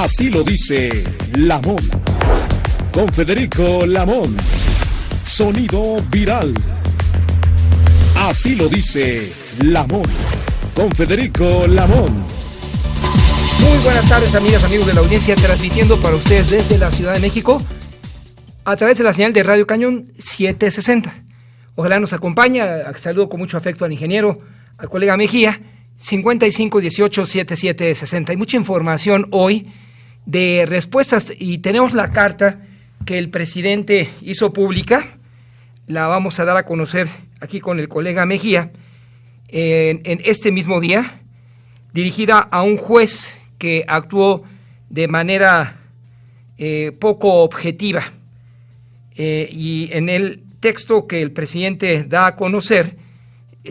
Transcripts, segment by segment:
Así lo dice Lamón. Con Federico Lamón. Sonido viral. Así lo dice Lamón. Con Federico Lamón. Muy buenas tardes, amigas, amigos de la audiencia, transmitiendo para ustedes desde la Ciudad de México a través de la señal de Radio Cañón 760. Ojalá nos acompañe. Saludo con mucho afecto al ingeniero, al colega Mejía. 5518-7760. Hay mucha información hoy de respuestas y tenemos la carta que el presidente hizo pública. La vamos a dar a conocer aquí con el colega Mejía en este mismo día, dirigida a un juez que actuó de manera poco objetiva. Y en el texto que el presidente da a conocer,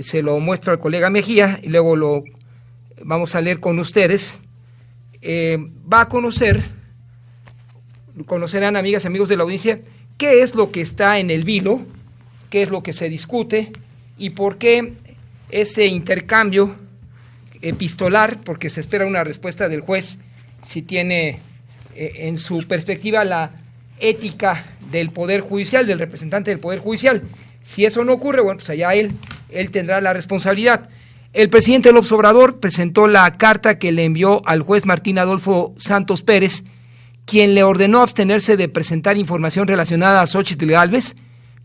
se lo muestro al colega Mejía y luego lo vamos a leer con ustedes. Va a conocerán, amigas y amigos de la audiencia, qué es lo que está en el vilo, qué es lo que se discute y por qué ese intercambio epistolar, porque se espera una respuesta del juez si tiene en su perspectiva la ética del Poder Judicial, del representante del Poder Judicial. Si eso no ocurre, bueno, pues allá él tendrá la responsabilidad. El presidente López Obrador presentó la carta que le envió al juez Martín Adolfo Santos Pérez, quien le ordenó abstenerse de presentar información relacionada a Xóchitl Gálvez,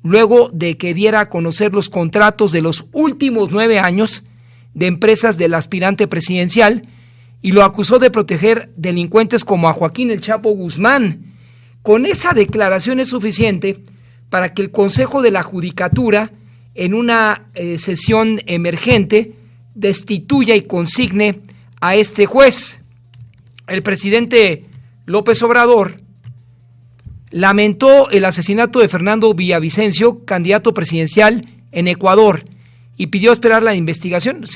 luego de que diera a conocer los contratos de los últimos 9 años de empresas del aspirante presidencial, y lo acusó de proteger delincuentes como a Joaquín El Chapo Guzmán. Con esa declaración es suficiente para que el Consejo de la Judicatura, en una sesión emergente, destituya y consigne a este juez. El presidente López Obrador lamentó el asesinato de Fernando Villavicencio, candidato presidencial en Ecuador, y pidió esperar la investigación.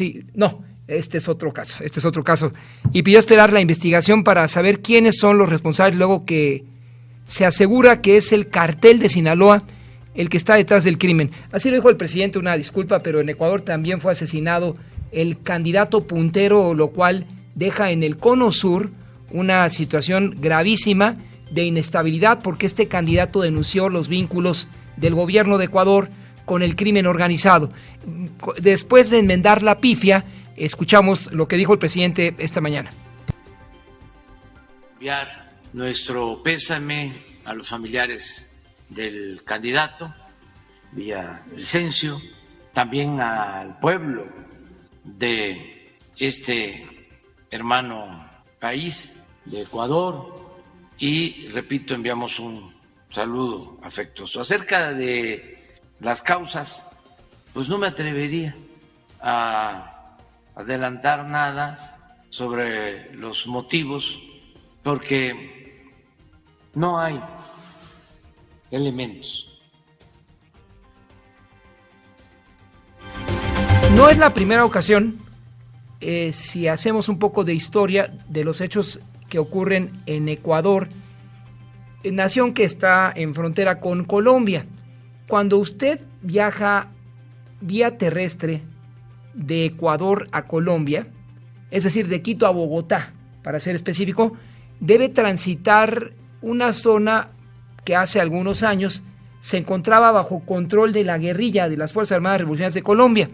Este es otro caso. Y pidió esperar la investigación para saber quiénes son los responsables, luego que se asegura que es el cartel de Sinaloa el que está detrás del crimen. Así lo dijo el presidente, una disculpa, pero en Ecuador también fue asesinado el candidato puntero, lo cual deja en el cono sur una situación gravísima de inestabilidad, porque este candidato denunció los vínculos del gobierno de Ecuador con el crimen organizado. Después de enmendar la pifia, escuchamos lo que dijo el presidente esta mañana. Enviar nuestro pésame a los familiares del candidato Villavicencio, también al pueblo de este hermano país de Ecuador, y repito, enviamos un saludo afectuoso. Acerca de las causas, pues no me atrevería a adelantar nada sobre los motivos, porque no hay elementos. No es la primera ocasión, si hacemos un poco de historia de los hechos que ocurren en Ecuador, nación que está en frontera con Colombia. Cuando usted viaja vía terrestre de Ecuador a Colombia, es decir, de Quito a Bogotá, para ser específico, debe transitar una zona que hace algunos años se encontraba bajo control de la guerrilla de las Fuerzas Armadas Revolucionarias de Colombia.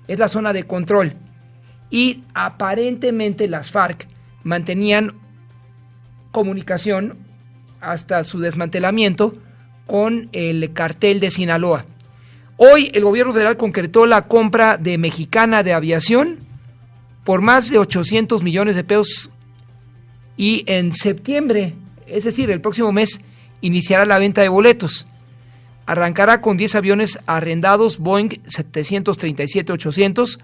Es la zona de control. Y aparentemente las FARC mantenían comunicación hasta su desmantelamiento con el cartel de Sinaloa. Hoy el gobierno federal concretó la compra de Mexicana de Aviación por más de 800 millones de pesos, y en septiembre, es decir, el próximo mes, iniciará la venta de boletos. Arrancará con 10 aviones arrendados Boeing 737-800,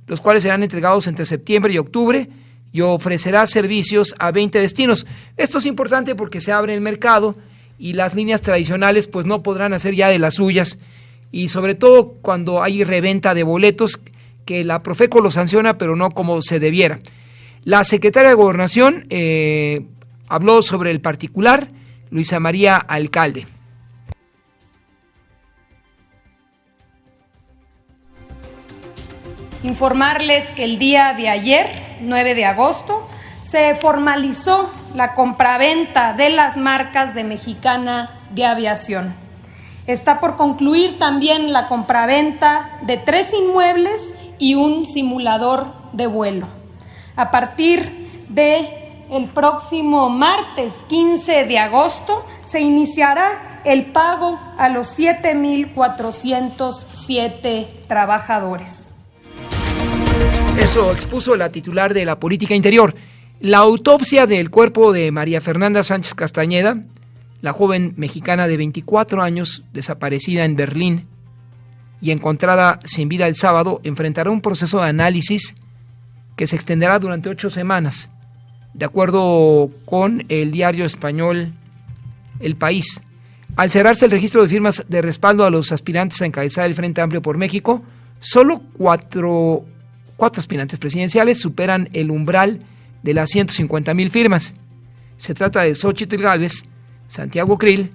los cuales serán entregados entre septiembre y octubre, y ofrecerá servicios a 20 destinos. Esto es importante porque se abre el mercado y las líneas tradicionales pues no podrán hacer ya de las suyas, y sobre todo cuando hay reventa de boletos, que la Profeco lo sanciona, pero no como se debiera. La secretaria de Gobernación habló sobre el particular, Luisa María Alcalde. Informarles que el día de ayer, 9 de agosto, se formalizó la compraventa de las marcas de Mexicana de Aviación. Está por concluir también la compraventa de 3 inmuebles y un simulador de vuelo. A partir del próximo martes 15 de agosto se iniciará el pago a los 7,407 trabajadores. Eso expuso la titular de la Política Interior. La autopsia del cuerpo de María Fernanda Sánchez Castañeda, la joven mexicana de 24 años desaparecida en Berlín y encontrada sin vida el sábado, enfrentará un proceso de análisis que se extenderá durante 8 semanas, de acuerdo con el diario español El País. Al cerrarse el registro de firmas de respaldo a los aspirantes a encabezar el Frente Amplio por México, solo cuatro aspirantes presidenciales superan el umbral de las 150,000 firmas. Se trata de Xóchitl Gálvez, Santiago Krill,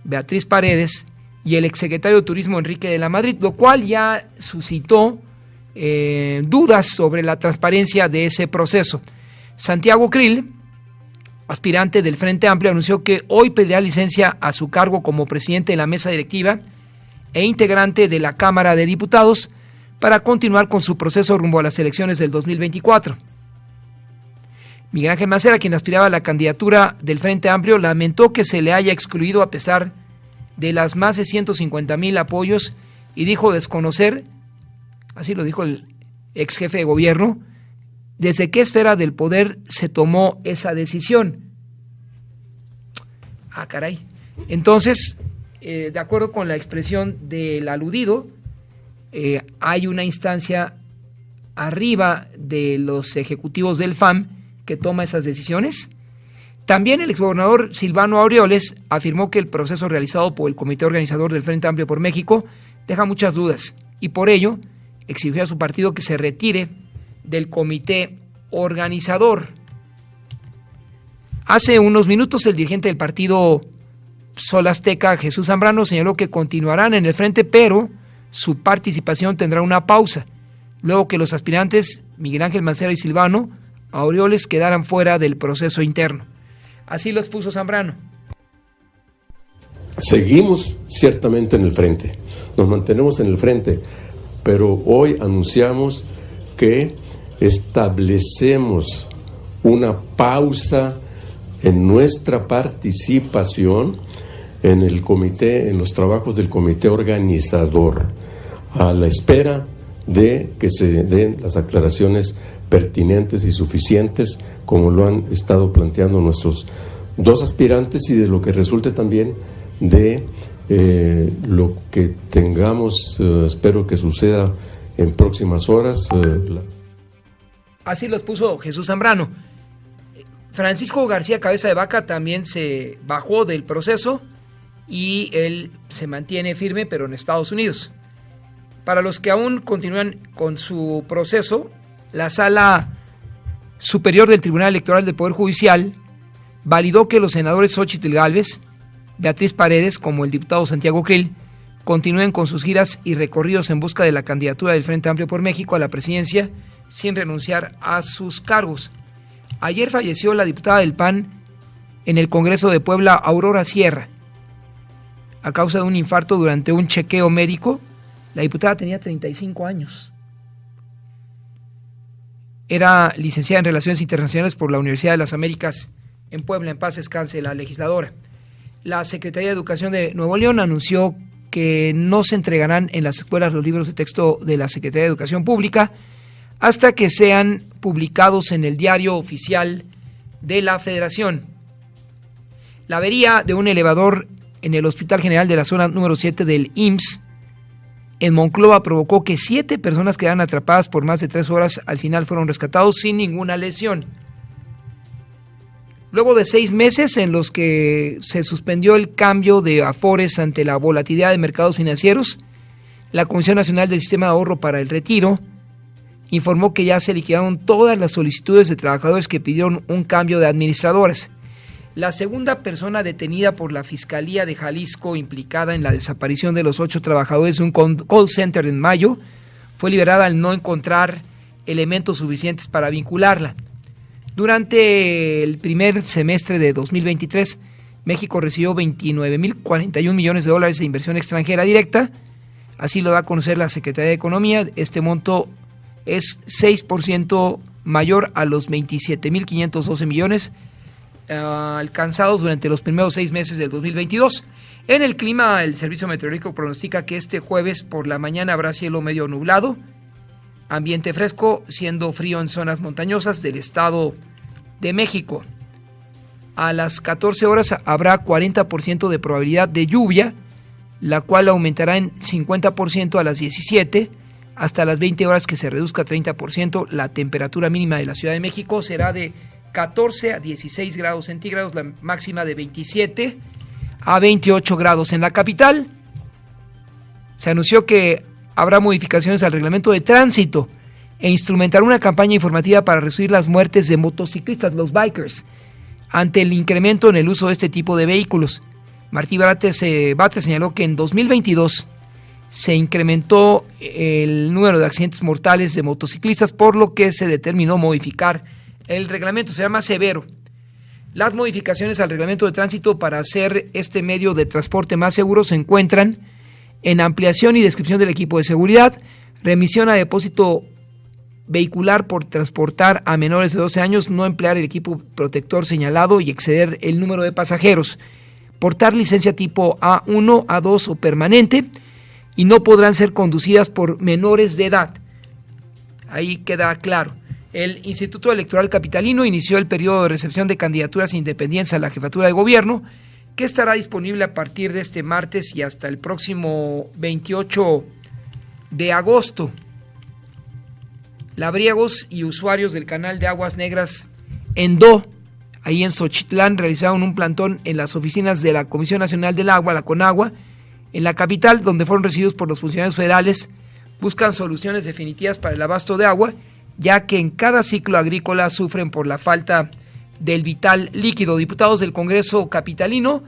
Beatriz Paredes y el exsecretario de Turismo Enrique de la Madrid, lo cual ya suscitó dudas sobre la transparencia de ese proceso. Santiago Krill, aspirante del Frente Amplio, anunció que hoy pedirá licencia a su cargo como presidente de la mesa directiva e integrante de la Cámara de Diputados para continuar con su proceso rumbo a las elecciones del 2024. Miguel Ángel Mancera, quien aspiraba a la candidatura del Frente Amplio, lamentó que se le haya excluido a pesar de las más de 150,000 apoyos y dijo desconocer, así lo dijo el ex jefe de gobierno, desde qué esfera del poder se tomó esa decisión. Ah, caray. Entonces, de acuerdo con la expresión del aludido, hay una instancia arriba de los ejecutivos del FAM que toma esas decisiones. También el exgobernador Silvano Aureoles afirmó que el proceso realizado por el comité organizador del Frente Amplio por México deja muchas dudas y por ello exigió a su partido que se retire del comité organizador. Hace unos minutos el dirigente del partido Sol Azteca, Jesús Zambrano, señaló que continuarán en el frente, pero su participación tendrá una pausa, luego que los aspirantes Miguel Ángel Mancera y Silvano Aureoles quedaran fuera del proceso interno. Así lo expuso Zambrano. Seguimos ciertamente en el frente, nos mantenemos en el frente, pero hoy anunciamos que establecemos una pausa en nuestra participación en el comité, en los trabajos del comité organizador, a la espera de que se den las aclaraciones pertinentes y suficientes, como lo han estado planteando nuestros 2 aspirantes, y de lo que resulte también de lo que tengamos, espero que suceda en próximas horas. Así lo expuso Jesús Zambrano. Francisco García Cabeza de Vaca también se bajó del proceso y él se mantiene firme, pero en Estados Unidos. Para los que aún continúan con su proceso, la Sala Superior del Tribunal Electoral del Poder Judicial validó que los senadores Xóchitl Gálvez, Beatriz Paredes, como el diputado Santiago Krill, continúen con sus giras y recorridos en busca de la candidatura del Frente Amplio por México a la presidencia sin renunciar a sus cargos. Ayer falleció la diputada del PAN en el Congreso de Puebla, Aurora Sierra, a causa de un infarto durante un chequeo médico. La diputada tenía 35 años. Era licenciada en Relaciones Internacionales por la Universidad de las Américas en Puebla. En paz descanse la legisladora. La Secretaría de Educación de Nuevo León anunció que no se entregarán en las escuelas los libros de texto de la Secretaría de Educación Pública hasta que sean publicados en el Diario Oficial de la Federación. La avería de un elevador en el Hospital General de la zona número 7 del IMSS en Monclova provocó que 7 personas quedaran atrapadas por más de 3 horas. Al final fueron rescatados sin ninguna lesión. Luego de 6 meses en los que se suspendió el cambio de afores ante la volatilidad de mercados financieros, la Comisión Nacional del Sistema de Ahorro para el Retiro informó que ya se liquidaron todas las solicitudes de trabajadores que pidieron un cambio de administradores. La segunda persona detenida por la Fiscalía de Jalisco implicada en la desaparición de los 8 trabajadores de un call center en mayo fue liberada al no encontrar elementos suficientes para vincularla. Durante el primer semestre de 2023, México recibió 29.041 millones de dólares de inversión extranjera directa. Así lo da a conocer la Secretaría de Economía. Este monto es 6% mayor a los 27.512 millones alcanzados durante los primeros 6 meses del 2022. En el clima, el Servicio Meteorológico pronostica que este jueves por la mañana habrá cielo medio nublado, ambiente fresco, siendo frío en zonas montañosas del Estado de México. A las 14 horas habrá 40% de probabilidad de lluvia, la cual aumentará en 50% a las 17, hasta las 20 horas que se reduzca a 30%. La temperatura mínima de la Ciudad de México será de 14 a 16 grados centígrados, la máxima de 27 a 28 grados. En la capital se anunció que habrá modificaciones al reglamento de tránsito e instrumentar una campaña informativa para reducir las muertes de motociclistas, los bikers, ante el incremento en el uso de este tipo de vehículos. Martí Batres señaló que en 2022 se incrementó el número de accidentes mortales de motociclistas, por lo que se determinó modificar el reglamento, será más severo. Las modificaciones al reglamento de tránsito para hacer este medio de transporte más seguro se encuentran en ampliación y descripción del equipo de seguridad, remisión a depósito vehicular por transportar a menores de 12 años, no emplear el equipo protector señalado y exceder el número de pasajeros, portar licencia tipo A1, A2 o permanente, y no podrán ser conducidas por menores de edad. Ahí queda claro. El Instituto Electoral Capitalino inició el periodo de recepción de candidaturas independientes a la jefatura de gobierno, que estará disponible a partir de este martes y hasta el próximo 28 de agosto. Labriegos y usuarios del canal de Aguas Negras Endó, ahí en Xochitlán, realizaron un plantón en las oficinas de la Comisión Nacional del Agua, la CONAGUA, en la capital, donde fueron recibidos por los funcionarios federales. Buscan soluciones definitivas para el abasto de agua, ya que en cada ciclo agrícola sufren por la falta del vital líquido. Diputados del Congreso capitalino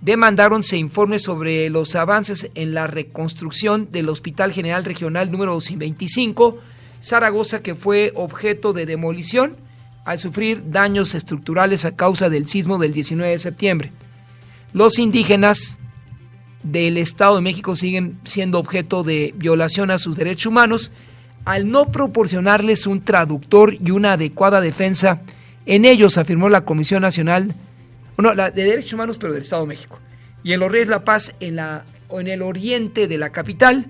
demandaron se informe sobre los avances en la reconstrucción del Hospital General Regional número 25, Zaragoza, que fue objeto de demolición al sufrir daños estructurales a causa del sismo del 19 de septiembre. Los indígenas del Estado de México siguen siendo objeto de violación a sus derechos humanos al no proporcionarles un traductor y una adecuada defensa en ellos, afirmó la Comisión Nacional de Derechos Humanos, pero del Estado de México. Y en Los Reyes La Paz, en el oriente de la capital,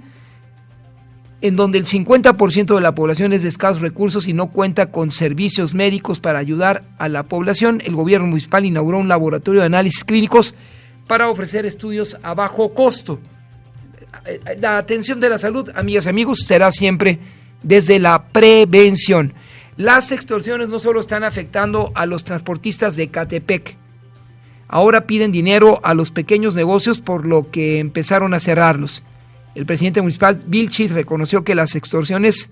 en donde el 50% de la población es de escasos recursos y no cuenta con servicios médicos para ayudar a la población, el gobierno municipal inauguró un laboratorio de análisis clínicos para ofrecer estudios a bajo costo. La atención de la salud, amigas y amigos, será siempre desde la prevención. Las extorsiones no solo están afectando a los transportistas de Ecatepec, ahora piden dinero a los pequeños negocios, por lo que empezaron a cerrarlos. El presidente municipal, Vilchis, reconoció que las extorsiones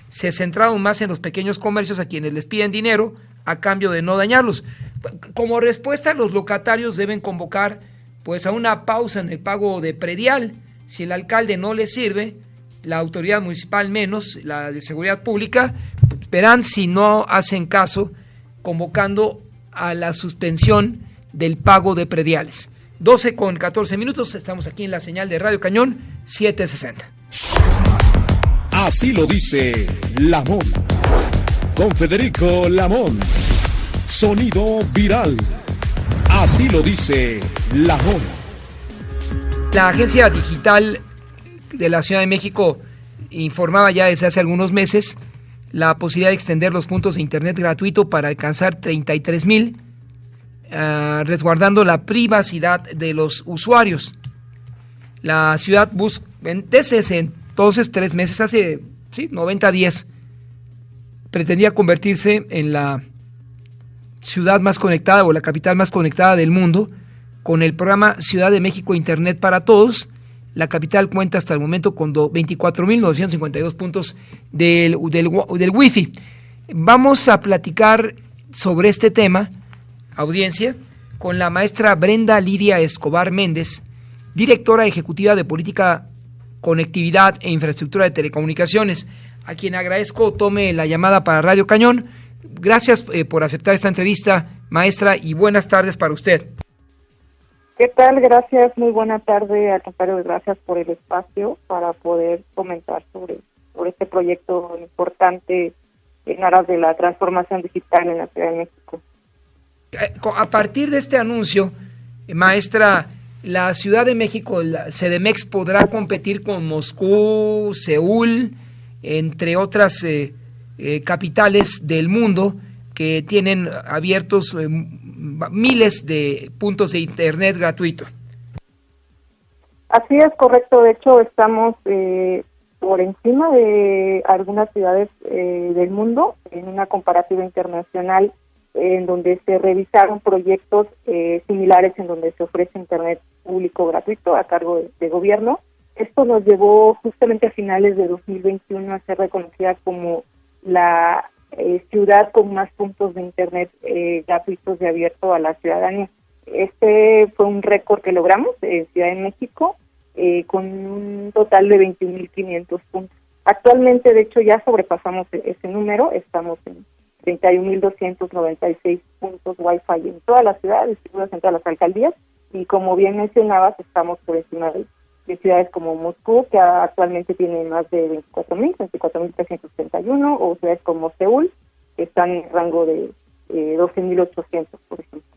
se centraron más en los pequeños comercios, a quienes les piden dinero a cambio de no dañarlos. Como respuesta, los locatarios deben convocar a una pausa en el pago de predial. Si el alcalde no les sirve, la autoridad municipal menos, la de seguridad pública, verán si no hacen caso, convocando a la suspensión del pago de prediales. 12:14, estamos aquí en la señal de Radio Cañón 760. Así lo dice Lamón. Con Federico Lamón. Sonido viral. Así lo dice Lamón. La agencia digital de la Ciudad de México informaba ya desde hace algunos meses la posibilidad de extender los puntos de internet gratuito para alcanzar 33,000, resguardando la privacidad de los usuarios. La ciudad desde ese entonces, 3 meses, hace 90 días, pretendía convertirse en la ciudad más conectada o la capital más conectada del mundo con el programa Ciudad de México Internet para Todos. La capital cuenta hasta el momento con 24,952 puntos del Wi-Fi. Vamos a platicar sobre este tema, audiencia, con la maestra Brenda Lidia Escobar Méndez, directora ejecutiva de Política, Conectividad e Infraestructura de Telecomunicaciones, a quien agradezco tome la llamada para Radio Cañón. Gracias por aceptar esta entrevista, maestra, y buenas tardes para usted. ¿Qué tal? Gracias, muy buena tarde, al contrario, gracias por el espacio para poder comentar sobre este proyecto importante en aras de la transformación digital en la Ciudad de México. A partir de este anuncio, maestra, la Ciudad de México, la CDMX, podrá competir con Moscú, Seúl, entre otras capitales del mundo que tienen abiertos miles de puntos de internet gratuito. Así es, correcto. De hecho, estamos por encima de algunas ciudades del mundo en una comparativa internacional en donde se revisaron proyectos similares en donde se ofrece internet público gratuito a cargo de gobierno. Esto nos llevó justamente a finales de 2021 a ser reconocida como la ciudad con más puntos de internet gratuitos y abierto a la ciudadanía. Este fue un récord que logramos en Ciudad de México con un total de 21.500 puntos. Actualmente, de hecho, ya sobrepasamos ese número, estamos en 31.296 puntos Wi-Fi en toda la ciudad, distribuidos en todas las alcaldías, y como bien mencionabas, estamos por encima de ciudades como Moscú, que actualmente tiene más de 24.371, o ciudades como Seúl, que están en el rango de 12.800, por ejemplo.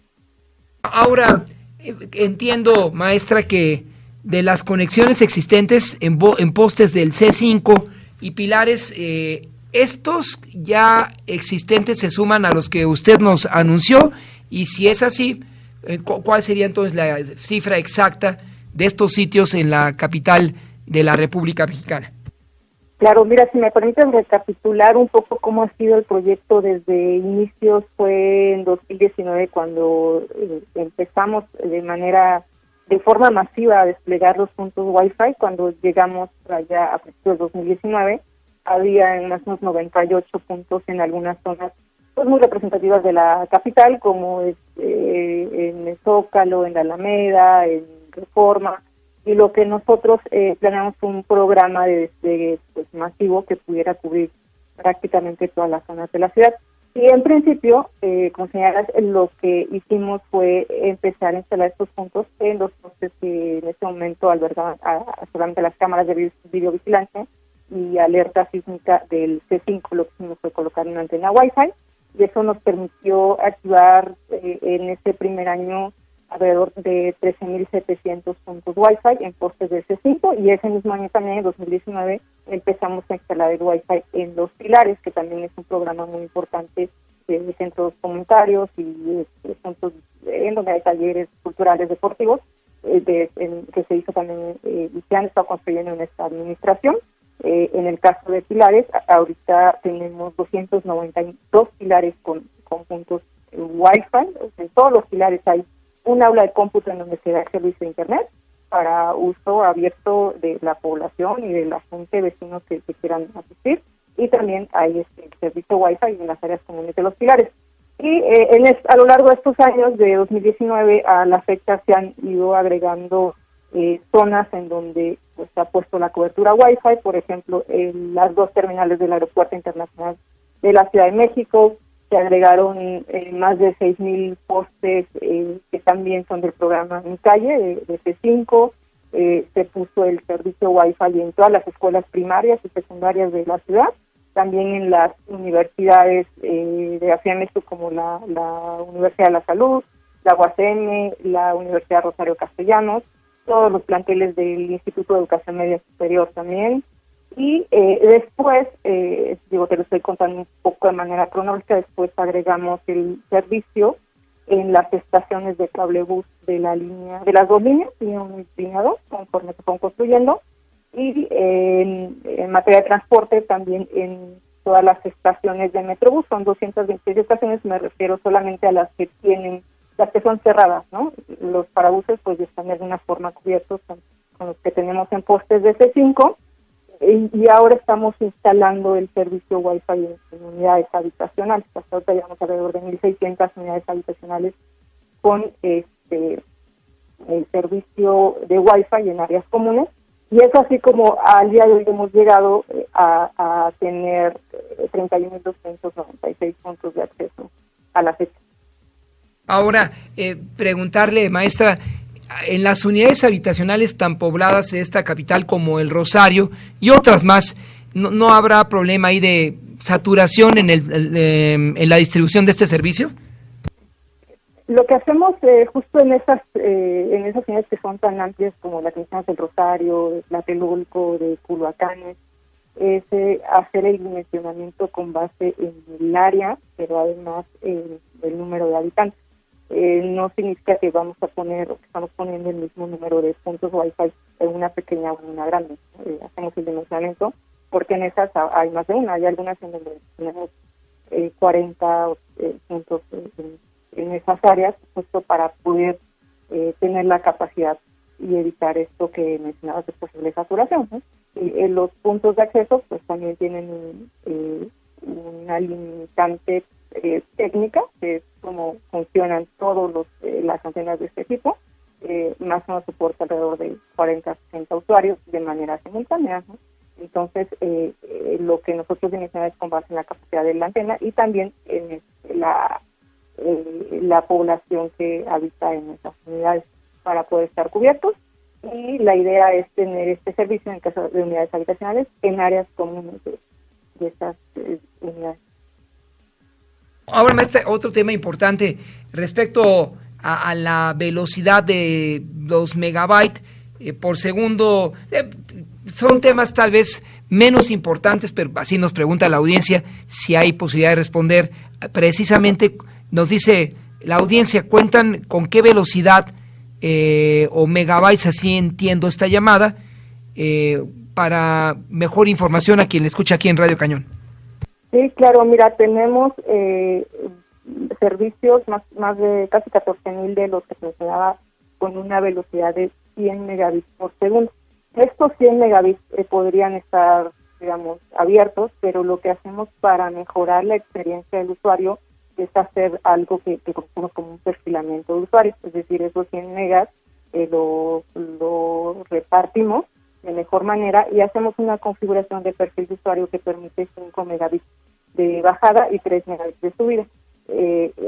Ahora, entiendo, maestra, que de las conexiones existentes en postes del C5 y pilares, estos ya existentes se suman a los que usted nos anunció, y si es así, ¿cuál sería entonces la cifra exacta de estos sitios en la capital de la República Mexicana? Claro, mira, si me permites recapitular un poco cómo ha sido el proyecto desde inicios. Fue en 2019 cuando empezamos de forma masiva a desplegar los puntos Wi-Fi. Cuando llegamos allá a principios de 2019, había más o menos 98 puntos en algunas zonas pues muy representativas de la capital, como en el Zócalo, en la Alameda, en Reforma, y lo que nosotros planeamos fue un programa de despliegue pues masivo que pudiera cubrir prácticamente todas las zonas de la ciudad. Y en principio, como señalas, lo que hicimos fue empezar a instalar estos puntos en los postes que en este momento albergaban solamente las cámaras de videovigilancia y alerta sísmica del C5. Lo que hicimos fue colocar una antena Wi-Fi, y eso nos permitió activar en este primer año alrededor de 13.700 puntos Wi-Fi en postes del C5, y ese mismo año también, en 2019, empezamos a instalar el Wi-Fi en los pilares, que también es un programa muy importante de centros comunitarios y puntos en donde hay talleres culturales deportivos que se hizo también y se han estado construyendo en esta administración. En el caso de pilares, ahorita tenemos 292 pilares con puntos Wi-Fi. En todos los pilares hay un aula de cómputo en donde se da el servicio de internet para uso abierto de la población y de la gente, vecinos que quieran asistir, y también hay el servicio Wi-Fi en las áreas comunes de los pilares. Y a lo largo de estos años, de 2019 a la fecha, se han ido agregando zonas en donde pues, se ha puesto la cobertura Wi-Fi, por ejemplo, en las dos terminales del Aeropuerto Internacional de la Ciudad de México. Se agregaron más de 6.000 postes que también son del programa Mi Calle, de C5. Se puso el servicio Wi-Fi en todas las escuelas primarias y secundarias de la ciudad, también en las universidades de la Ciudad de México, como la Universidad de la Salud, la UACM, la Universidad Rosario Castellanos, todos los planteles del Instituto de Educación Media Superior también. Y después, te lo estoy contando un poco de manera cronológica, después agregamos el servicio en las estaciones de cablebús de las dos líneas, línea 1 y línea 2, conforme se fueron construyendo, y en materia de transporte también en todas las estaciones de Metrobús. Son 226 estaciones, me refiero solamente a las que son cerradas, ¿no? Los parabuses pues están de alguna forma cubiertos con los que tenemos en postes de C5, y ahora estamos instalando el servicio Wi-Fi en unidades habitacionales. Hasta ahora llevamos alrededor de 1.600 unidades habitacionales con el servicio de Wi-Fi en áreas comunes, Y es así como al día de hoy hemos llegado a tener 31.296 puntos de acceso a la fecha. Ahora, preguntarle, maestra, en las unidades habitacionales tan pobladas de esta capital como el Rosario y otras más, ¿no habrá problema ahí de saturación en la distribución de este servicio? Lo que hacemos justo en esas unidades que son tan amplias como la que mencionas del Rosario, de Tlatelolco, de Culhuacanes, es hacer el dimensionamiento con base en el área, pero además en el número de habitantes. No significa que vamos a poner o que estamos poniendo el mismo número de puntos Wi-Fi en una pequeña o en una grande. Hacemos el dimensionamiento porque en esas hay más de una. Hay algunas en donde tenemos 40 puntos en esas áreas, justo para poder tener la capacidad y evitar esto que mencionabas de posible saturación, ¿no? Y los puntos de acceso pues también tienen una limitante técnica, que es cómo funcionan todos las antenas de este tipo, más o menos soporta alrededor de 40 a 60 usuarios de manera simultánea, ¿no? Entonces, lo que nosotros dimensionamos es con base en la capacidad de la antena y también en la población que habita en esas unidades para poder estar cubiertos. Y la idea es tener este servicio, en caso de unidades habitacionales, en áreas comunes de estas unidades. Ahora, maestra, otro tema importante respecto a la velocidad de los megabytes por segundo. Son temas tal vez menos importantes, pero así nos pregunta la audiencia si hay posibilidad de responder. Precisamente nos dice la audiencia, ¿cuentan con qué velocidad o megabytes, así entiendo esta llamada, para mejor información a quien le escucha aquí en Radio Cañón? Sí, claro, mira, tenemos servicios, más de casi 14,000 de los que se mencionaba, con una velocidad de 100 megabits por segundo. Estos 100 megabits podrían estar, digamos, abiertos, pero lo que hacemos para mejorar la experiencia del usuario es hacer algo que conocemos como un perfilamiento de usuarios, es decir, esos 100 megas lo repartimos de mejor manera y hacemos una configuración de perfil de usuario que permite 5 megabits de bajada y 3 megabits de subida.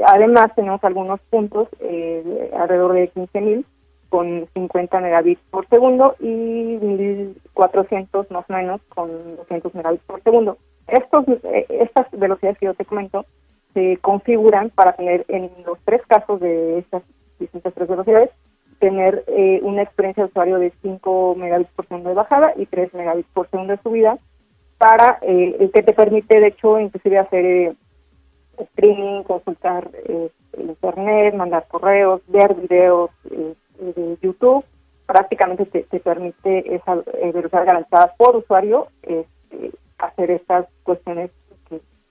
Además, tenemos algunos puntos, alrededor de 15,000, con 50 megabits por segundo y 1,400 más o menos con 200 megabits por segundo. Estas velocidades que yo te comento se configuran para tener, en los tres casos de estas distintas tres velocidades, tener una experiencia de usuario de 5 megabits por segundo de bajada y 3 megabits por segundo de subida, para el que te permite, de hecho, inclusive hacer streaming, consultar internet, mandar correos, ver videos de YouTube. Prácticamente te permite esa velocidad garantizada por usuario, hacer estas cuestiones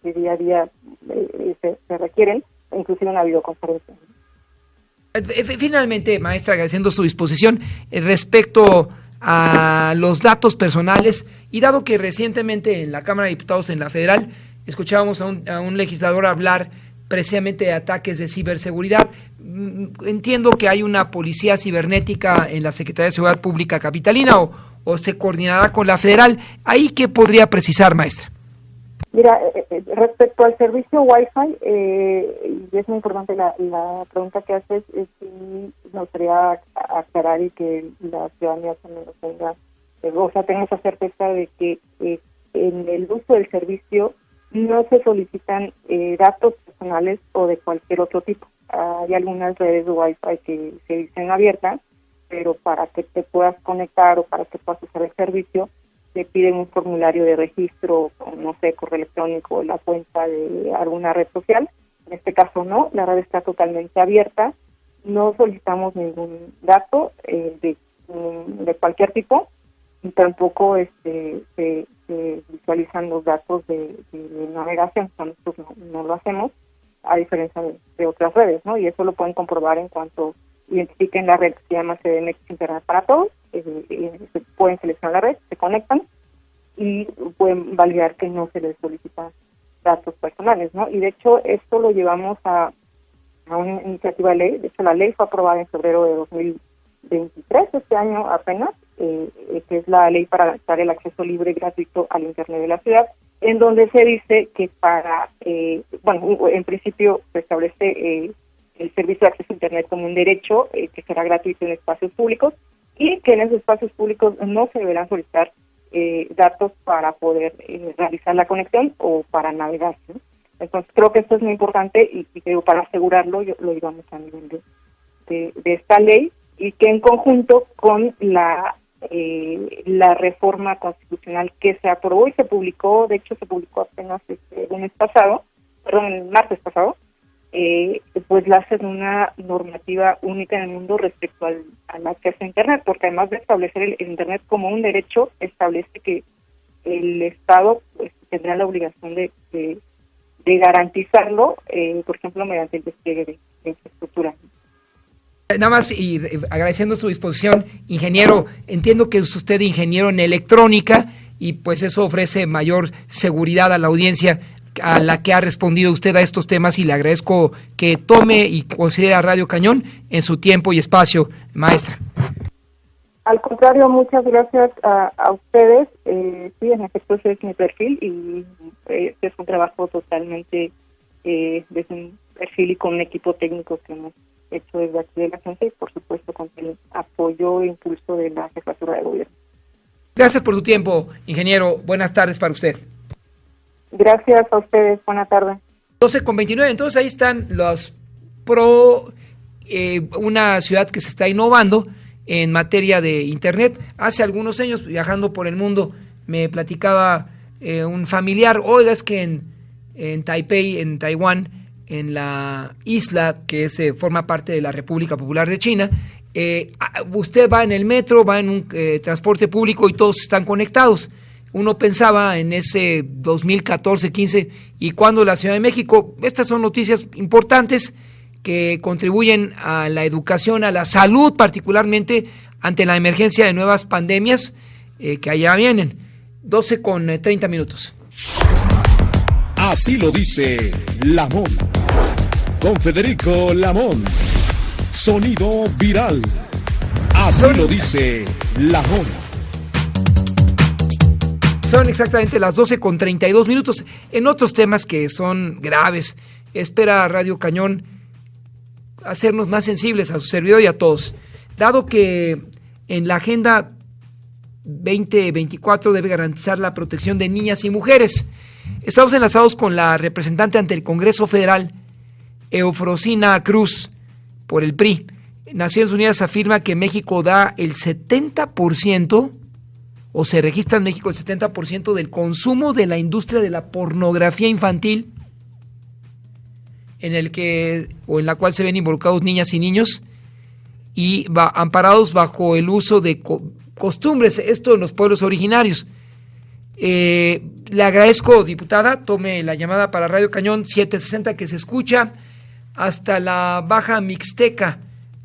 que día a día se requieren, inclusive una videoconferencia. Finalmente, maestra, agradeciendo su disposición respecto a los datos personales, y dado que recientemente en la Cámara de Diputados, en la Federal, escuchábamos a un legislador hablar precisamente de ataques de ciberseguridad. Entiendo que hay una policía cibernética en la Secretaría de Seguridad Pública capitalina, o se coordinará con la Federal. ¿Ahí qué podría precisar, maestra? Mira, respecto al servicio Wi-Fi, y es muy importante la pregunta que haces, es si me gustaría aclarar y que la ciudadanía también lo tenga, tenga esa certeza de que en el uso del servicio no se solicitan datos personales o de cualquier otro tipo. Hay algunas redes de Wi-Fi que se dicen abiertas, pero para que te puedas conectar o para que puedas usar el servicio, te piden un formulario de registro, no sé, correo electrónico, la cuenta de alguna red social. En este caso no, la red está totalmente abierta, no solicitamos ningún dato de cualquier tipo, y tampoco se visualizan los datos de navegación. Nosotros no lo hacemos, a diferencia de otras redes, ¿no? Y eso lo pueden comprobar en cuanto identifiquen la red que se llama CDMX Internet para Todos. Pueden seleccionar la red, se conectan y pueden validar que no se les solicitan datos personales, ¿no? Y de hecho esto lo llevamos a una iniciativa de ley. De hecho, la ley fue aprobada en febrero de 2023, este año apenas, que es la ley para garantizar el acceso libre y gratuito al Internet de la ciudad, en donde se dice que en principio se establece el servicio de acceso a Internet como un derecho que será gratuito en espacios públicos, y que en esos espacios públicos no se deberán solicitar datos para poder realizar la conexión o para navegar, ¿no? Entonces creo que esto es muy importante y para asegurarlo lo llevamos a nivel de esta ley, y que en conjunto con la reforma constitucional que se aprobó y se publicó, de hecho se publicó apenas el martes pasado, pues la hacen una normativa única en el mundo respecto al acceso a Internet, porque además de establecer el Internet como un derecho, establece que el Estado pues tendrá la obligación de garantizarlo, por ejemplo, mediante el despliegue de infraestructura. Nada más, y agradeciendo su disposición, ingeniero, entiendo que es usted ingeniero en electrónica y pues eso ofrece mayor seguridad a la audiencia a la que ha respondido usted a estos temas, y le agradezco que tome y considere a Radio Cañón en su tiempo y espacio, maestra. Al contrario, muchas gracias a ustedes. Sí, en efecto, ese es mi perfil, y es un trabajo totalmente desde un perfil y con un equipo técnico que hemos hecho desde aquí de la agencia, y por supuesto con el apoyo e impulso de la Jefatura de Gobierno. Gracias por su tiempo, ingeniero. Buenas tardes para usted. Gracias a ustedes. Buena tarde. 12:29. Entonces ahí están los una ciudad que se está innovando en materia de Internet. Hace algunos años, viajando por el mundo, me platicaba un familiar, oiga, es que en Taipei, en Taiwán, en la isla que forma parte de la República Popular de China, usted va en el metro, va en un transporte público y todos están conectados. Uno pensaba en ese 2014-15, y cuando la Ciudad de México. Estas son noticias importantes que contribuyen a la educación, a la salud, particularmente ante la emergencia de nuevas pandemias que allá vienen. 12:30. Así lo dice Lamón. Con Federico Lamón. Sonido viral. Así lo dice Lamón. Son exactamente las 12:32. En otros temas que son graves, espera Radio Cañón hacernos más sensibles a su servidor y a todos. Dado que en la Agenda 2024 debe garantizar la protección de niñas y mujeres, estamos enlazados con la representante ante el Congreso Federal, Eufrosina Cruz, por el PRI. Naciones Unidas afirma que México da el 70%, o se registra en México el 70% del consumo de la industria de la pornografía infantil, en la cual se ven involucrados niñas y niños, y amparados bajo el uso de costumbres, esto en los pueblos originarios. Le agradezco, diputada, tome la llamada para Radio Cañón 760, que se escucha hasta la Baja Mixteca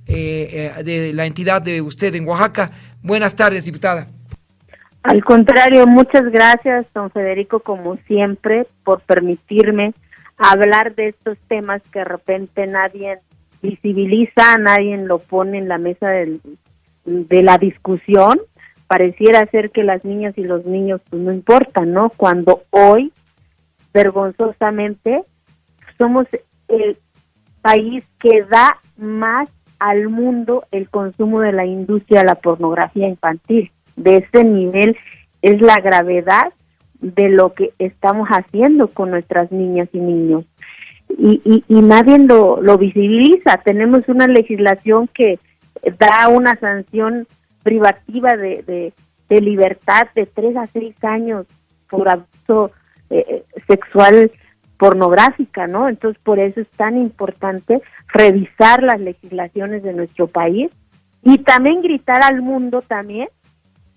de la entidad de usted en Oaxaca. Buenas tardes, diputada. Al contrario, muchas gracias, don Federico, como siempre, por permitirme hablar de estos temas que de repente nadie visibiliza, nadie lo pone en la mesa de la discusión. Pareciera ser que las niñas y los niños pues no importan, ¿no? Cuando hoy, vergonzosamente, somos el país que da más al mundo el consumo de la industria de la pornografía infantil. De ese nivel es la gravedad de lo que estamos haciendo con nuestras niñas y niños. Y nadie lo visibiliza. Tenemos una legislación que da una sanción privativa de libertad de 3 a 6 años por abuso sexual pornográfica, ¿no? Entonces, por eso es tan importante revisar las legislaciones de nuestro país y también gritar al mundo también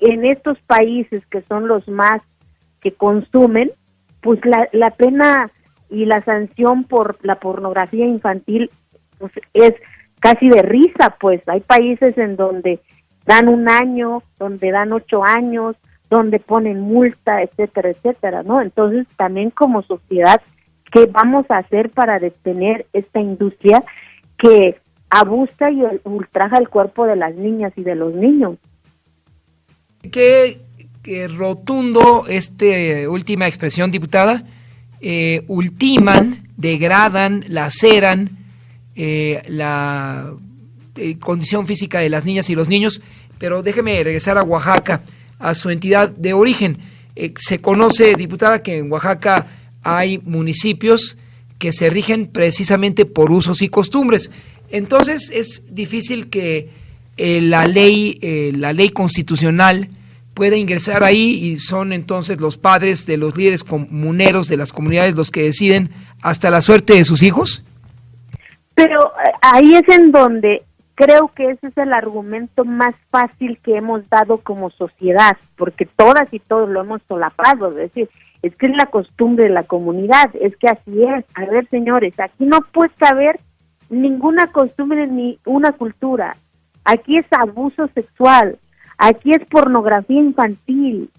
en estos países que son los más que consumen, pues la pena y la sanción por la pornografía infantil pues es casi de risa. Pues hay países en donde dan 1 año, donde dan 8 años, donde ponen multa, etcétera, etcétera, ¿no? Entonces también como sociedad, ¿qué vamos a hacer para detener esta industria que abusa y ultraja el cuerpo de las niñas y de los niños? Qué rotundo última expresión, diputada. Ultiman, degradan, laceran la condición física de las niñas y los niños. Pero déjeme regresar a Oaxaca, a su entidad de origen. Se conoce, diputada, que en Oaxaca hay municipios que se rigen precisamente por usos y costumbres. Entonces es difícil que la ley constitucional pueda ingresar ahí, y son entonces los padres de los líderes comuneros de las comunidades los que deciden hasta la suerte de sus hijos. Pero ahí es en donde creo que ese es el argumento más fácil que hemos dado como sociedad, porque todas y todos lo hemos solapado, es decir, es que es la costumbre de la comunidad, es que así es. A ver, señores, aquí no puede haber ninguna costumbre ni una cultura, aquí es abuso sexual, aquí es pornografía infantil,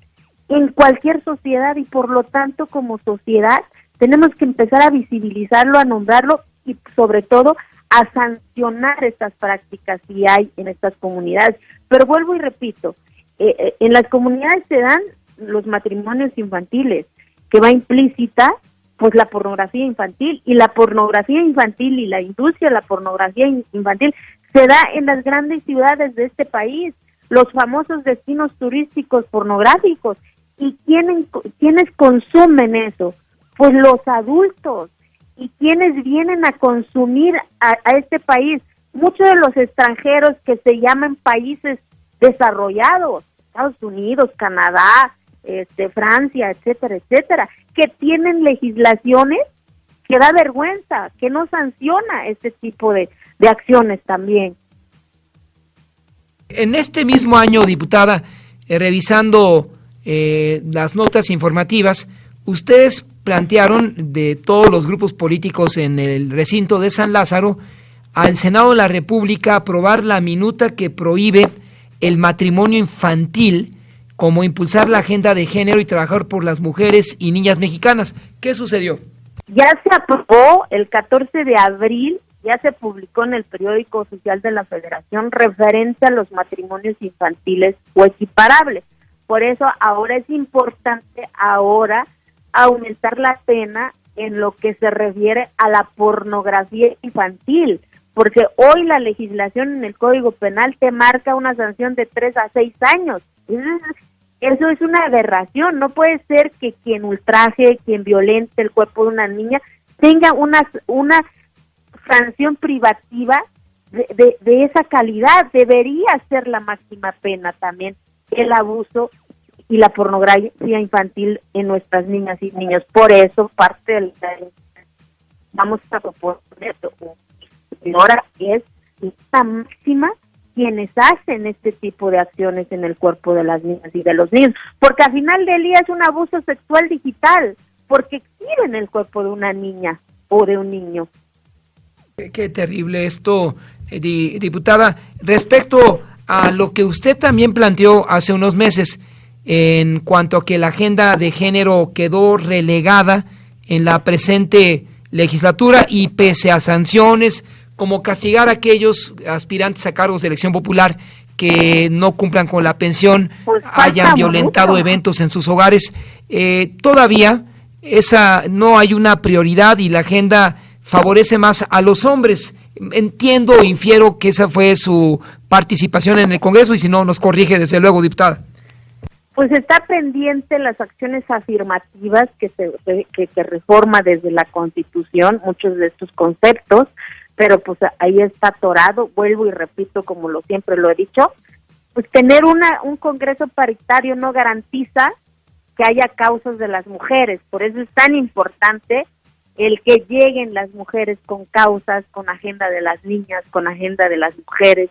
en cualquier sociedad, y por lo tanto como sociedad tenemos que empezar a visibilizarlo, a nombrarlo y sobre todo a sancionar estas prácticas si hay en estas comunidades. Pero vuelvo y repito, en las comunidades se dan los matrimonios infantiles, que va implícita pues la pornografía infantil, y la pornografía infantil y la industria de la pornografía infantil se da en las grandes ciudades de este país, los famosos destinos turísticos pornográficos. ¿Y quiénes consumen eso? Pues los adultos. ¿Y quiénes vienen a consumir a este país? Muchos de los extranjeros que se llaman países desarrollados, Estados Unidos, Canadá, Francia, etcétera, etcétera, que tienen legislaciones que da vergüenza, que no sanciona este tipo de acciones también. En este mismo año, diputada, revisando las notas informativas, ustedes plantearon, de todos los grupos políticos en el recinto de San Lázaro, al Senado de la República aprobar la minuta que prohíbe el matrimonio infantil, como impulsar la agenda de género y trabajar por las mujeres y niñas mexicanas. ¿Qué sucedió? Ya se aprobó el 14 de abril, ya se publicó en el periódico oficial de la Federación referente a los matrimonios infantiles o equiparables. Por eso ahora es importante aumentar la pena en lo que se refiere a la pornografía infantil, porque hoy la legislación en el Código Penal te marca una sanción de 3 a 6 años. Eso es una aberración. No puede ser que quien ultraje, quien violente el cuerpo de una niña tenga una sanción privativa de esa calidad. Debería ser la máxima pena también el abuso y la pornografía infantil en nuestras niñas y niños. Por eso parte del vamos a proponer ahora es la máxima quienes hacen este tipo de acciones en el cuerpo de las niñas y de los niños, porque al final del día es un abuso sexual digital, porque exhiben el cuerpo de una niña o de un niño. Qué terrible esto, diputada. Respecto a lo que usted también planteó hace unos meses, en cuanto a que la agenda de género quedó relegada en la presente legislatura, y pese a sanciones como castigar a aquellos aspirantes a cargos de elección popular que no cumplan con la pensión, pues hayan violentado eventos en sus hogares, todavía no hay una prioridad y la agenda favorece más a los hombres. Entiendo o infiero que esa fue su participación en el Congreso, y si no, nos corrige desde luego, diputada. Pues está pendiente las acciones afirmativas que reforma desde la Constitución, muchos de estos conceptos, pero pues ahí está atorado. Vuelvo y repito, como siempre lo he dicho, pues tener un Congreso paritario no garantiza que haya causas de las mujeres. Por eso es tan importante el que lleguen las mujeres con causas, con agenda de las niñas, con agenda de las mujeres,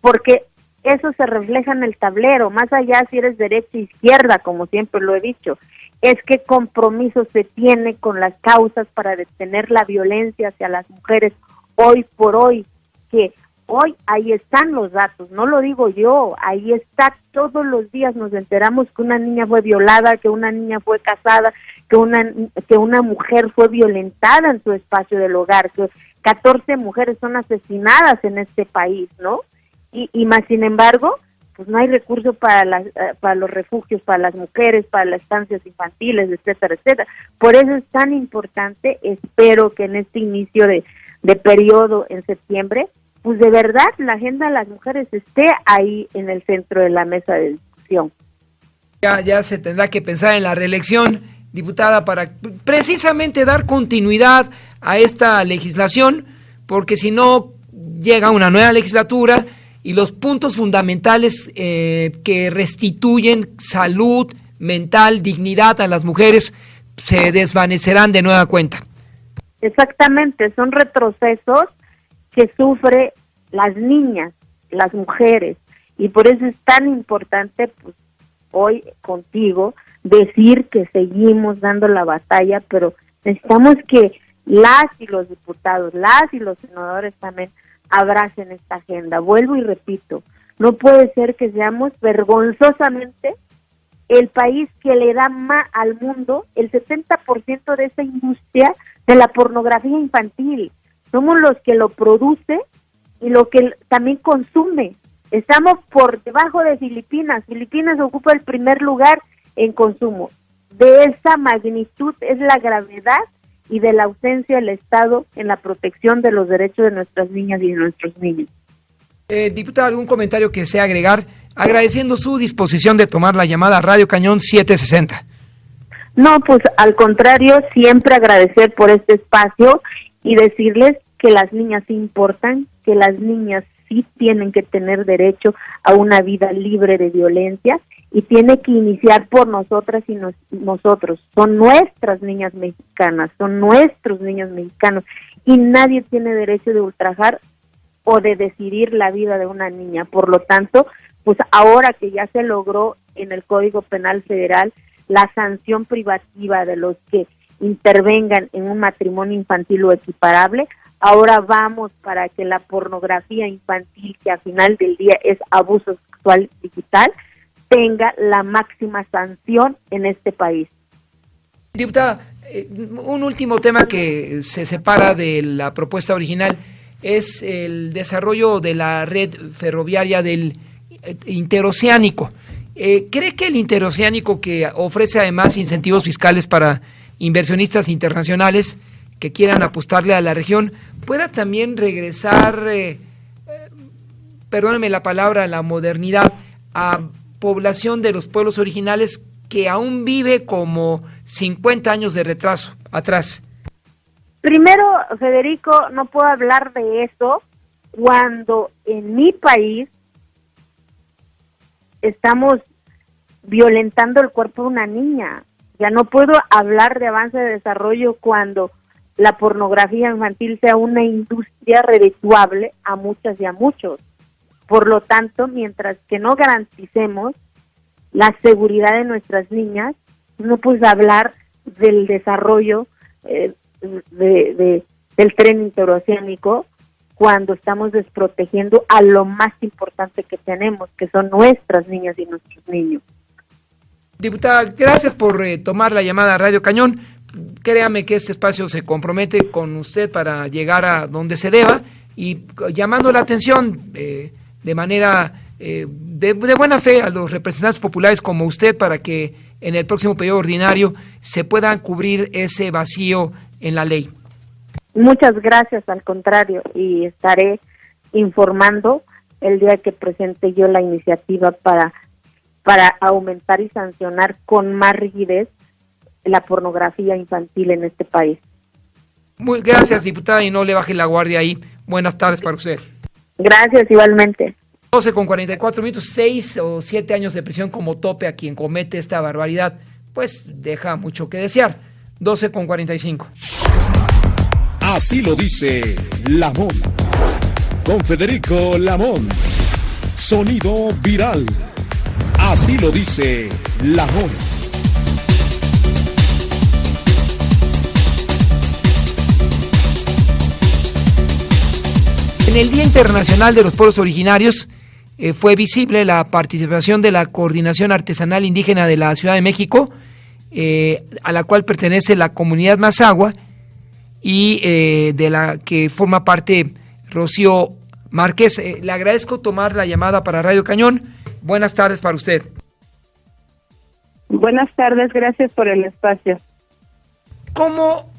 porque eso se refleja en el tablero, más allá si eres derecha o izquierda, como siempre lo he dicho, es que compromiso se tiene con las causas para detener la violencia hacia las mujeres hoy por hoy, que hoy ahí están los datos, no lo digo yo, ahí está, todos los días nos enteramos que una niña fue violada, que una niña fue casada, que una mujer fue violentada en su espacio del hogar, que 14 mujeres son asesinadas en este país, ¿no? Y más sin embargo, pues no hay recursos para los refugios, para las mujeres, para las estancias infantiles, etcétera, etcétera. Por eso es tan importante, espero que en este inicio de periodo en septiembre, pues de verdad la agenda de las mujeres esté ahí en el centro de la mesa de discusión. Ya se tendrá que pensar en la reelección, diputada, para precisamente dar continuidad a esta legislación, porque si no llega una nueva legislatura y los puntos fundamentales que restituyen salud mental, dignidad a las mujeres se desvanecerán de nueva cuenta. Exactamente, son retrocesos que sufren las niñas, las mujeres, y por eso es tan importante, pues, hoy contigo decir que seguimos dando la batalla, pero necesitamos que las y los diputados, las y los senadores también abracen esta agenda. Vuelvo y repito, no puede ser que seamos vergonzosamente el país que le da más al mundo el 70% de esa industria de la pornografía infantil. Somos los que lo produce y lo que también consume. Estamos por debajo de Filipinas. Filipinas ocupa el primer lugar en consumo. De esa magnitud es la gravedad y de la ausencia del Estado en la protección de los derechos de nuestras niñas y de nuestros niños. Diputada, ¿algún comentario que desea agregar? Agradeciendo su disposición de tomar la llamada a Radio Cañón 760. No, pues al contrario, siempre agradecer por este espacio y decirles que las niñas sí importan, que las niñas sí tienen que tener derecho a una vida libre de violencia y tiene que iniciar por nosotras y nosotros. Son nuestras niñas mexicanas, son nuestros niños mexicanos y nadie tiene derecho de ultrajar o de decidir la vida de una niña. Por lo tanto, pues ahora que ya se logró en el Código Penal Federal la sanción privativa de los que intervengan en un matrimonio infantil o equiparable, ahora vamos para que la pornografía infantil, que al final del día es abuso sexual digital, tenga la máxima sanción en este país. Diputada, un último tema que se separa de la propuesta original es el desarrollo de la red ferroviaria del interoceánico. ¿Cree que el interoceánico, que ofrece además incentivos fiscales para inversionistas internacionales que quieran apostarle a la región, pueda también regresar, perdóneme la palabra, la modernidad, a población de los pueblos originales que aún vive como 50 años de retraso atrás? Primero, Federico, no puedo hablar de eso cuando en mi país estamos violentando el cuerpo de una niña. Ya no puedo hablar de avance de desarrollo cuando la pornografía infantil sea una industria redituable a muchas y a muchos. Por lo tanto, mientras que no garanticemos la seguridad de nuestras niñas, no puedes hablar del desarrollo del tren interoceánico cuando estamos desprotegiendo a lo más importante que tenemos, que son nuestras niñas y nuestros niños. Diputada, gracias por tomar la llamada a Radio Cañón. Créame que este espacio se compromete con usted para llegar a donde se deba y llamando la atención de manera de buena fe a los representantes populares como usted para que en el próximo periodo ordinario se puedan cubrir ese vacío en la ley. Muchas gracias, al contrario, y estaré informando el día que presente yo la iniciativa para aumentar y sancionar con más rigidez la pornografía infantil en este país. Muy gracias, diputada, y no le baje la guardia ahí. Buenas tardes para usted. Gracias, igualmente. 12:44, 6 o 7 años de prisión como tope a quien comete esta barbaridad, pues deja mucho que desear. 12:45. Así lo dice Lamón. Con Federico Lamón. Sonido viral. Así lo dice Lamón. En el Día Internacional de los Pueblos Originarios fue visible la participación de la Coordinación Artesanal Indígena de la Ciudad de México, a la cual pertenece la comunidad Mazahua y de la que forma parte Rocío Márquez. Le agradezco tomar la llamada para Radio Cañón Buenas tardes para usted. Buenas tardes, gracias por el espacio. ¿Cómo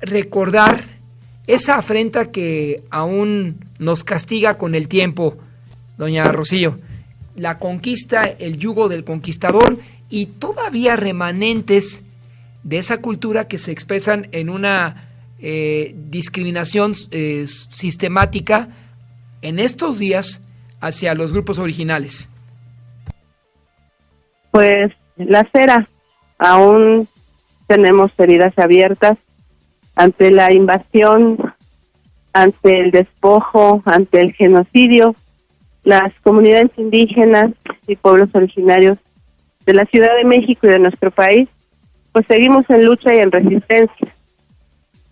recordar esa afrenta que aún nos castiga con el tiempo, doña Rocío? La conquista, el yugo del conquistador y todavía remanentes de esa cultura que se expresan en una discriminación sistemática en estos días hacia los grupos originales. Pues la cera, aún tenemos heridas abiertas ante la invasión, ante el despojo, ante el genocidio. Las comunidades indígenas y pueblos originarios de la Ciudad de México y de nuestro país, pues seguimos en lucha y en resistencia.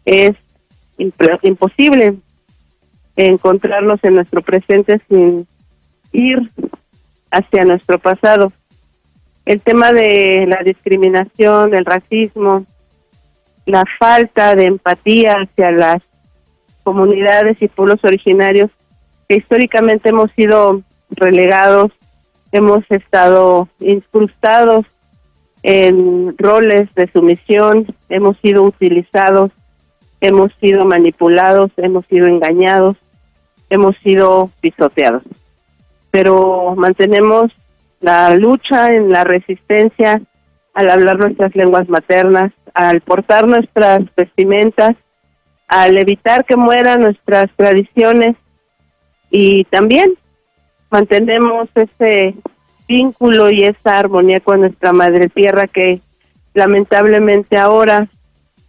Es imposible encontrarnos en nuestro presente sin ir hacia nuestro pasado. El tema de la discriminación, el racismo, la falta de empatía hacia las comunidades y pueblos originarios que históricamente hemos sido relegados, hemos estado incrustados en roles de sumisión, hemos sido utilizados, hemos sido manipulados, hemos sido engañados, hemos sido pisoteados. Pero mantenemos la lucha en la resistencia al hablar nuestras lenguas maternas, al portar nuestras vestimentas, al evitar que mueran nuestras tradiciones, y también mantenemos ese vínculo y esa armonía con nuestra madre tierra que lamentablemente ahora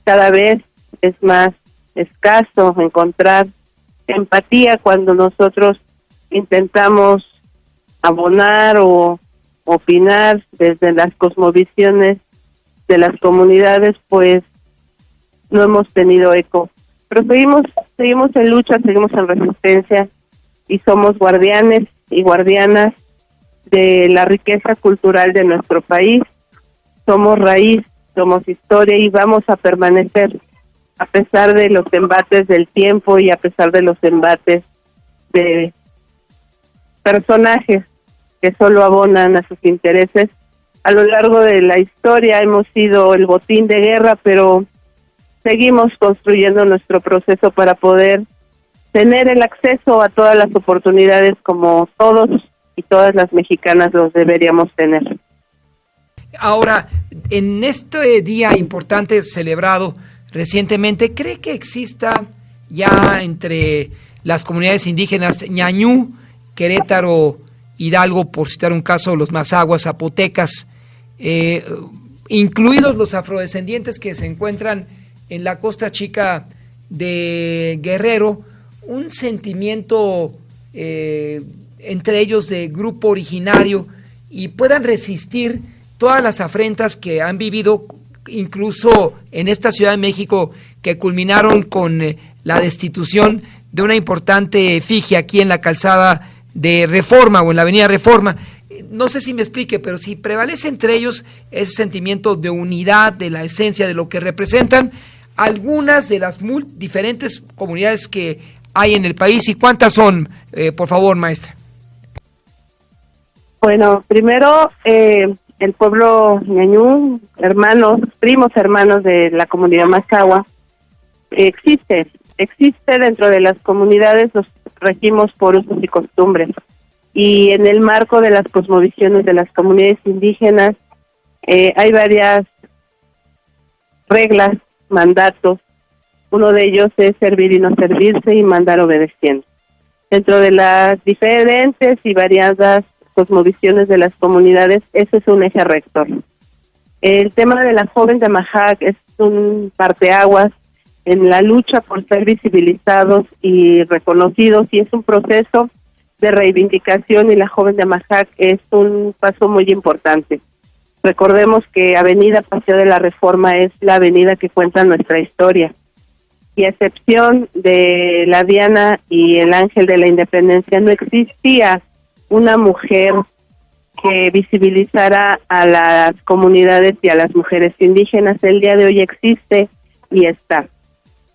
cada vez es más escaso encontrar empatía cuando nosotros intentamos abonar o opinar desde las cosmovisiones de las comunidades, pues no hemos tenido eco. Pero seguimos en lucha, seguimos en resistencia y somos guardianes y guardianas de la riqueza cultural de nuestro país. Somos raíz, somos historia y vamos a permanecer a pesar de los embates del tiempo y a pesar de los embates de personajes que solo abonan a sus intereses. A lo largo de la historia hemos sido el botín de guerra, pero seguimos construyendo nuestro proceso para poder tener el acceso a todas las oportunidades como todos y todas las mexicanas los deberíamos tener. Ahora, en este día importante celebrado recientemente, ¿cree que exista ya entre las comunidades indígenas ñañú, Querétaro, Hidalgo, por citar un caso, los mazahuas, zapotecas, incluidos los afrodescendientes que se encuentran en la costa chica de Guerrero, un sentimiento entre ellos de grupo originario y puedan resistir todas las afrentas que han vivido, incluso en esta Ciudad de México, que culminaron con la destitución de una importante efigie aquí en la calzada de Reforma o en la avenida Reforma? No sé si me explique, pero si prevalece entre ellos ese sentimiento de unidad, de la esencia de lo que representan algunas de las diferentes comunidades que hay en el país. ¿Y cuántas son, por favor, maestra? Bueno, primero, el pueblo ñañú, primos hermanos de la comunidad mazahua, existe dentro de las comunidades, los regimos por usos y costumbres. Y en el marco de las cosmovisiones de las comunidades indígenas, hay varias reglas, mandatos. Uno de ellos es servir y no servirse y mandar obedeciendo. Dentro de las diferentes y variadas cosmovisiones de las comunidades, ese es un eje rector. El tema de la joven de Amajac es un parteaguas en la lucha por ser visibilizados y reconocidos, y es un proceso de reivindicación, y la joven de Amajac es un paso muy importante. Recordemos que Avenida Paseo de la Reforma es la avenida que cuenta nuestra historia, y a excepción de la Diana y el Ángel de la Independencia, no existía una mujer que visibilizara a las comunidades y a las mujeres indígenas. El día de hoy existe y está.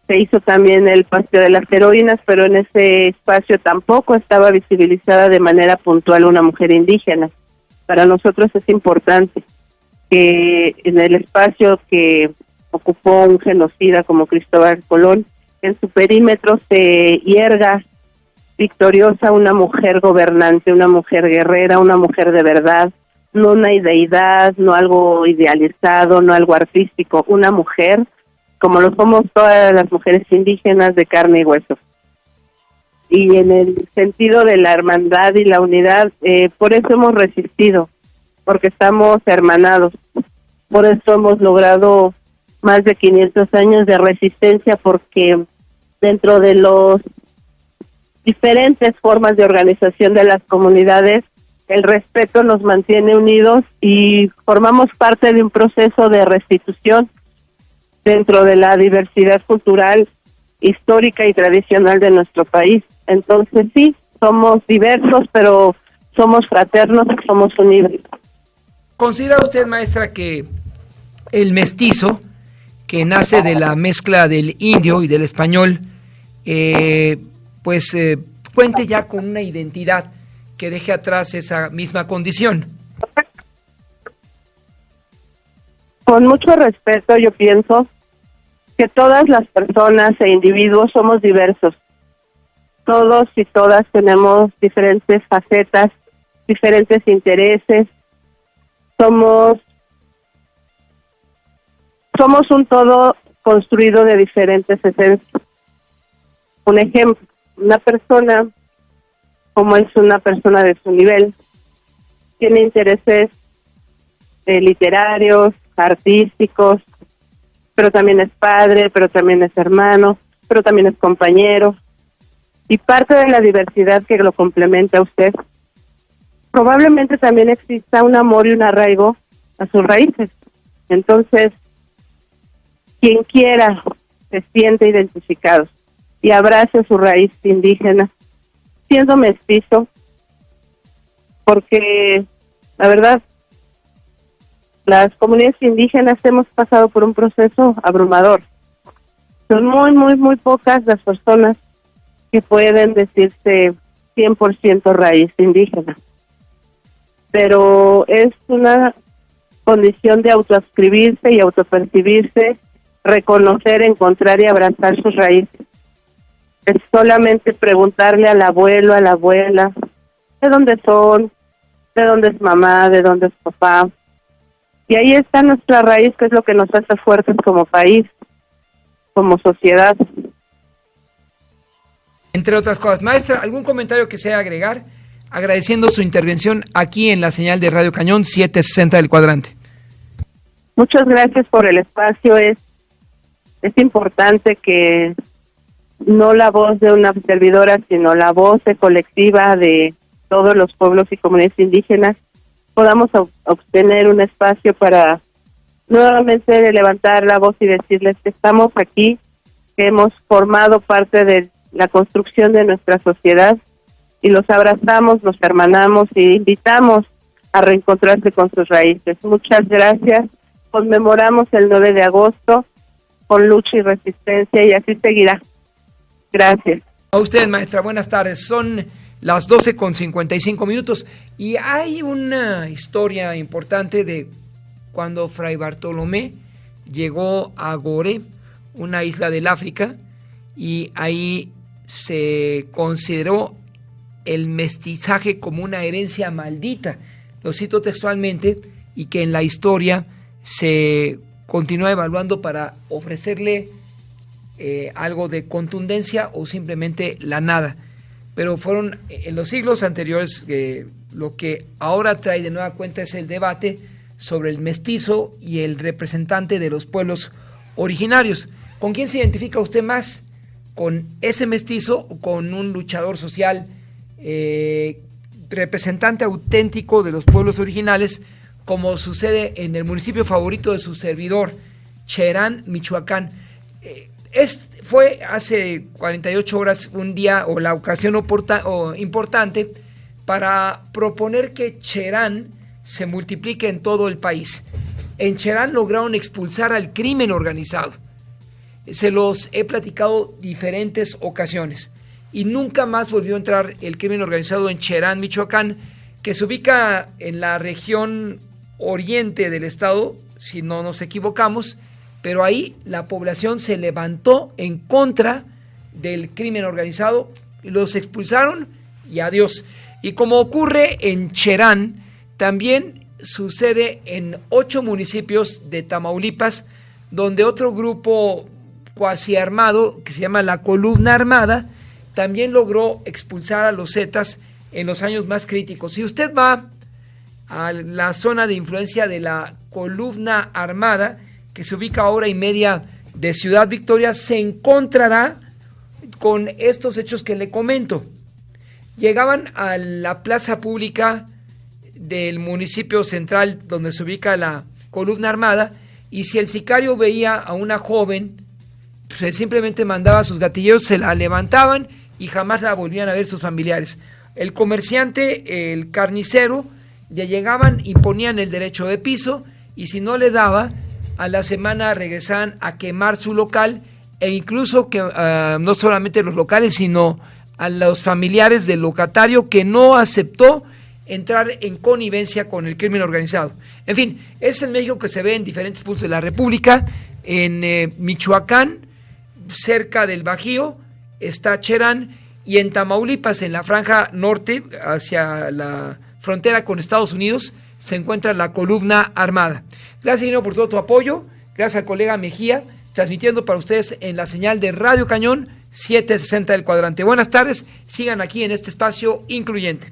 Se hizo también el Paseo de las Heroínas, pero en ese espacio tampoco estaba visibilizada de manera puntual una mujer indígena. para nosotros es importante que en el espacio que ocupó un genocida como Cristóbal Colón, en su perímetro se hierga victoriosa una mujer gobernante, una mujer guerrera, una mujer de verdad, no una deidad, no algo idealizado, no algo artístico, una mujer como lo somos todas las mujeres indígenas de carne y hueso. Y en el sentido de la hermandad y la unidad, por eso hemos resistido, porque estamos hermanados, por eso hemos logrado más de 500 años de resistencia, porque dentro de los diferentes formas de organización de las comunidades, el respeto nos mantiene unidos y formamos parte de un proceso de restitución dentro de la diversidad cultural, histórica y tradicional de nuestro país. Entonces sí, somos diversos, pero somos fraternos, somos unidos. ¿Considera usted, maestra, que el mestizo, que nace de la mezcla del indio y del español, cuente ya con una identidad que deje atrás esa misma condición? Con mucho respeto, yo pienso que todas las personas e individuos somos diversos. Todos y todas tenemos diferentes facetas, diferentes intereses. Somos un todo construido de diferentes esencias. Un ejemplo, una persona, como es una persona de su nivel, tiene intereses literarios, artísticos, pero también es padre, pero también es hermano, pero también es compañero. Y parte de la diversidad que lo complementa a usted, probablemente también exista un amor y un arraigo a sus raíces. Entonces, quien quiera se siente identificado y abrace su raíz indígena, siendo mestizo, porque la verdad, las comunidades indígenas hemos pasado por un proceso abrumador. Son muy pocas las personas que pueden decirse 100% raíz indígena. Pero es una condición de autoascribirse y autopercibirse, reconocer, encontrar y abrazar sus raíces. Es solamente preguntarle al abuelo, a la abuela, de dónde son, de dónde es mamá, de dónde es papá. Y ahí está nuestra raíz, que es lo que nos hace fuertes como país, como sociedad. Entre otras cosas. Maestra, ¿algún comentario que sea agregar? Agradeciendo su intervención aquí en la señal de Radio Cañón 760 del Cuadrante. Muchas gracias por el espacio. Es importante que no la voz de una servidora, sino la voz colectiva de todos los pueblos y comunidades indígenas podamos obtener un espacio para nuevamente levantar la voz y decirles que estamos aquí, que hemos formado parte de la construcción de nuestra sociedad y los abrazamos, los hermanamos y invitamos a reencontrarse con sus raíces. Muchas gracias. Conmemoramos el 9 de agosto con lucha y resistencia y así seguirá. Gracias. A usted, maestra, buenas tardes. Son las 12:55 y hay una historia importante de cuando Fray Bartolomé llegó a Gorée, una isla del África, y ahí se consideró el mestizaje como una herencia maldita, lo cito textualmente, y que en la historia se continúa evaluando para ofrecerle algo de contundencia o simplemente la nada. Pero fueron en los siglos anteriores, lo que ahora trae de nueva cuenta es el debate sobre el mestizo y el representante de los pueblos originarios. ¿Con quién se identifica usted más? ¿Con ese mestizo o con un luchador social, representante auténtico de los pueblos originales, como sucede en el municipio favorito de su servidor, Cherán, Michoacán? Fue hace 48 horas un día o la ocasión importante para proponer que Cherán se multiplique en todo el país. En Cherán lograron expulsar al crimen organizado. Se los he platicado diferentes ocasiones y nunca más volvió a entrar el crimen organizado en Cherán, Michoacán, que se ubica en la región oriente del estado, si no nos equivocamos, pero ahí la población se levantó en contra del crimen organizado, los expulsaron y adiós. Y como ocurre en Cherán, también sucede en 8 municipios de Tamaulipas, donde otro grupo cuasi armado, que se llama la Columna Armada, también logró expulsar a los Zetas en los años más críticos. Si usted va a la zona de influencia de la Columna Armada, que se ubica a hora y media de Ciudad Victoria, se encontrará con estos hechos que le comento. Llegaban a la plaza pública del municipio central donde se ubica la Columna Armada, y si el sicario veía a una joven, pues simplemente mandaba a sus gatilleros, se la levantaban y jamás la volvían a ver sus familiares. El comerciante, el carnicero, le llegaban, imponían el derecho de piso, y si no le daba, a la semana regresaban a quemar su local, e incluso que no solamente los locales, sino a los familiares del locatario que no aceptó entrar en connivencia con el crimen organizado. En fin, es el México que se ve en diferentes puntos de la República. En Michoacán, cerca del Bajío, está Cherán, y en Tamaulipas, en la franja norte, hacia la frontera con Estados Unidos, se encuentra la Columna Armada. Gracias, Dino, por todo tu apoyo. Gracias al colega Mejía, transmitiendo para ustedes en la señal de Radio Cañón 760 del cuadrante. Buenas tardes, sigan aquí en este espacio incluyente.